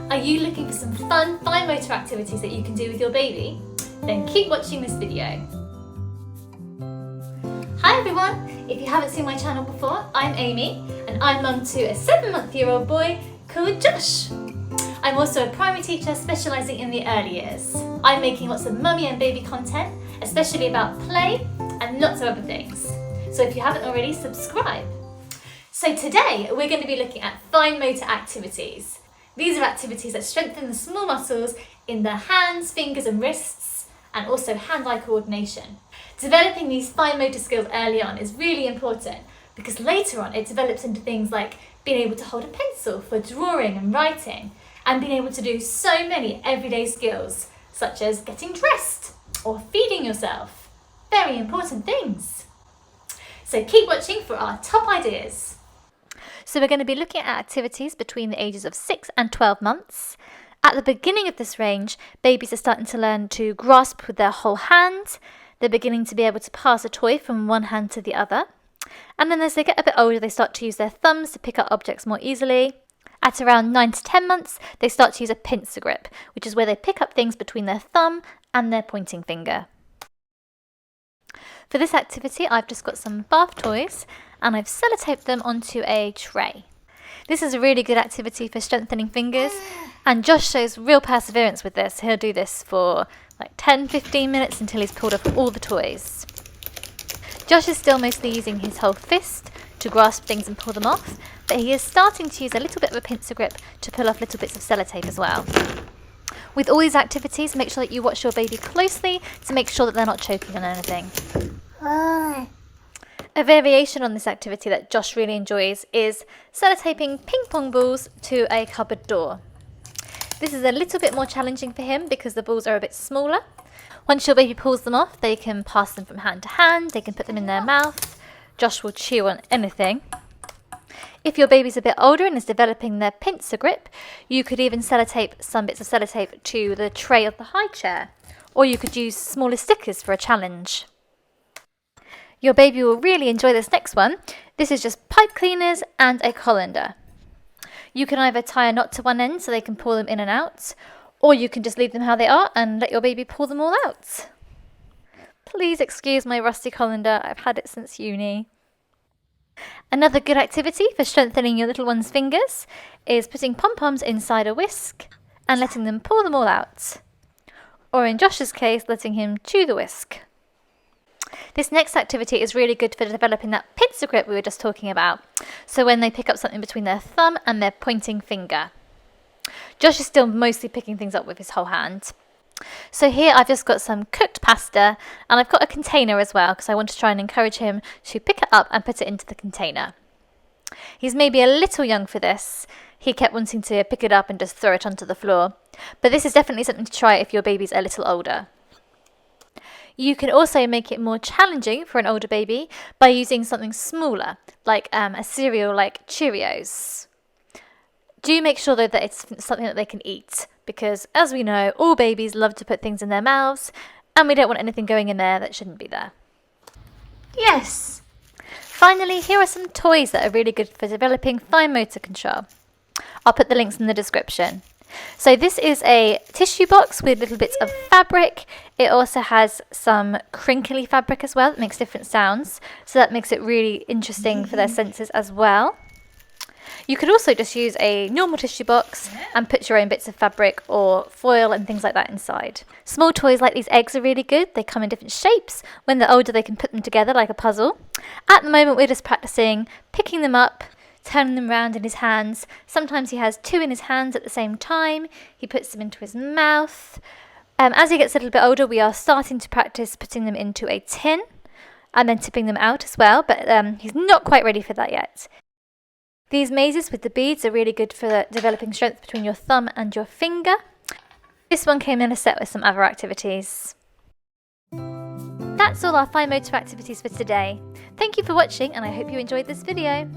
Are you looking for some fun, fine motor activities that you can do with your baby? Then keep watching this video. Hi everyone! If you haven't seen my channel before, I'm Amy and I'm mum to a 7-month-old boy called Josh. I'm also a primary teacher specialising in the early years. I'm making lots of mummy and baby content, especially about play and lots of other things. So if you haven't already, subscribe. So today we're going to be looking at fine motor activities. These are activities that strengthen the small muscles in the hands, fingers and wrists, and also hand-eye coordination. Developing these fine motor skills early on is really important because later on it develops into things like being able to hold a pencil for drawing and writing, and being able to do so many everyday skills such as getting dressed or feeding yourself. Very important things. So keep watching for our top ideas. So we're going to be looking at activities between the ages of 6 and 12 months. At the beginning of this range, babies are starting to learn to grasp with their whole hand. They're beginning to be able to pass a toy from one hand to the other. And then as they get a bit older, they start to use their thumbs to pick up objects more easily. At around 9 to 10 months, they start to use a pincer grip, which is where they pick up things between their thumb and their pointing finger. For this activity, I've just got some bath toys and I've sellotaped them onto a tray. This is a really good activity for strengthening fingers, and Josh shows real perseverance with this. He'll do this for like 10-15 minutes until he's pulled off all the toys. Josh is still mostly using his whole fist to grasp things and pull them off, but he is starting to use a little bit of a pincer grip to pull off little bits of sellotape as well. With all these activities, make sure that you watch your baby closely to make sure that they're not choking on anything. A variation on this activity that Josh really enjoys is sellotaping ping pong balls to a cupboard door. This is a little bit more challenging for him because the balls are a bit smaller. Once your baby pulls them off, they can pass them from hand to hand, they can put them in their mouth. Josh will chew on anything. If your baby's a bit older and is developing their pincer grip, you could even sellotape some bits of sellotape to the tray of the high chair, or you could use smaller stickers for a challenge. Your baby will really enjoy this next one. This is just pipe cleaners and a colander. You can either tie a knot to one end so they can pull them in and out, or you can just leave them how they are and let your baby pull them all out. Please excuse my rusty colander, I've had it since uni. Another good activity for strengthening your little one's fingers is putting pom-poms inside a whisk and letting them pull them all out. Or in Josh's case, letting him chew the whisk. This next activity is really good for developing that pincer grip we were just talking about. So when they pick up something between their thumb and their pointing finger. Josh is still mostly picking things up with his whole hand. So here I've just got some cooked pasta and I've got a container as well because I want to try and encourage him to pick it up and put it into the container. He's maybe a little young for this. He kept wanting to pick it up and just throw it onto the floor. But this is definitely something to try if your baby's a little older. You can also make it more challenging for an older baby by using something smaller, like a cereal like Cheerios. Do make sure though that it's something that they can eat, because as we know, all babies love to put things in their mouths, and we don't want anything going in there that shouldn't be there. Yes! Finally, here are some toys that are really good for developing fine motor control. I'll put the links in the description. So this is a tissue box with little bits of fabric. It also has some crinkly fabric as well that makes different sounds. So that makes it really interesting for their senses as well. You could also just use a normal tissue box and put your own bits of fabric or foil and things like that inside. Small toys like these eggs are really good. They come in different shapes. When they're older, they can put them together like a puzzle. At the moment, we're just practicing picking them up, turning them around in his hands. Sometimes he has 2 in his hands at the same time. He puts them into his mouth. As he gets a little bit older, we are starting to practice putting them into a tin and then tipping them out as well, but he's not quite ready for that yet. These mazes with the beads are really good for developing strength between your thumb and your finger. This one came in a set with some other activities. That's all our fine motor activities for today. Thank you for watching and I hope you enjoyed this video.